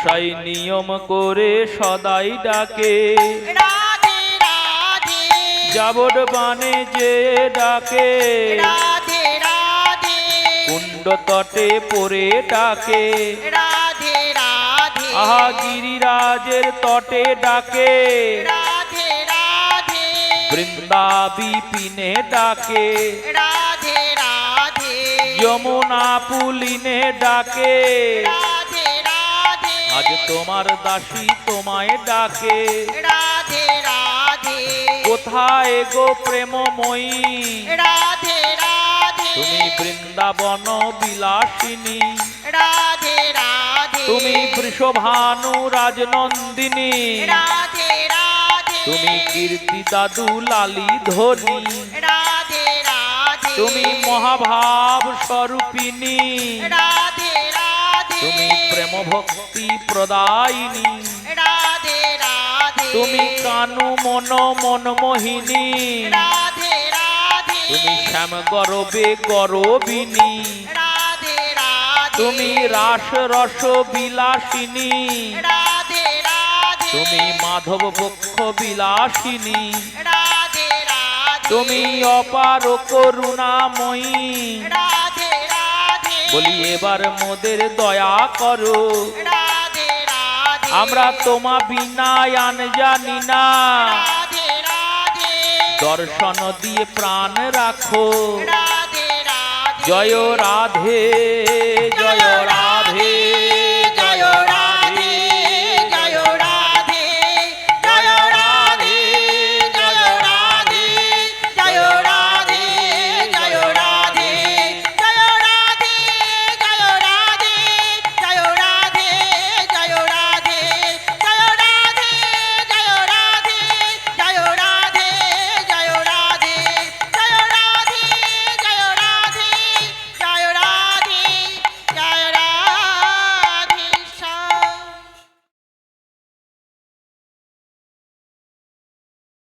গোসাই নিয়ম করে সদাই ডাকে, রাধে রাধে যাবট বানে যে ডাকে, রাধে রাধে কুণ্ড তটে পড়ে ডাকে, রাধে রাধে আহা গিরিরাজের তটে ডাকে, রাধে রাধে বৃন্দা বিপিনে ডাকে, রাধে রাধে যমুনা পুলিনে ডাকে, রাধে রাধে আজ তোমার দাসী তোমায় ডাকে, রাধে রাধে কোথায় গো প্রেমময়ী, রাধে রাধে তুমি বৃন্দাবন বিলাসিনী, রাধে রাধে তুমি বৃষভানু রাজনন্দিনী, রাধে রাধে তুমি কীর্তি দাদু লালি ধনী, রাধে রাধে তুমি মহাভাব স্বরূপিনী, রাধে রাধে তুমি প্রেম ভক্তি প্রদায়িনী, রাধে রাধে তুমি কানু মন মনমোহিনী, রাধে রাধে তুমি শ্যাম গরবে গরবিনী, রাধে রাধে তুমি রাস রস বিলাসিনী, রাধে রাধে তুমি মাধব বক্ষ বিলাসিনী, রাধে রাধে তুমি অপার করুণাময়ী, রাধে রাধে বলি এবার মোদের দয়া করো, রাধে রাধে আমরা তোমা বিনা আন জানি না, রাধে রাধে দর্শন দিয়ে প্রাণ রাখো, রাধে রাধে জয় রাধে জয় রাধে।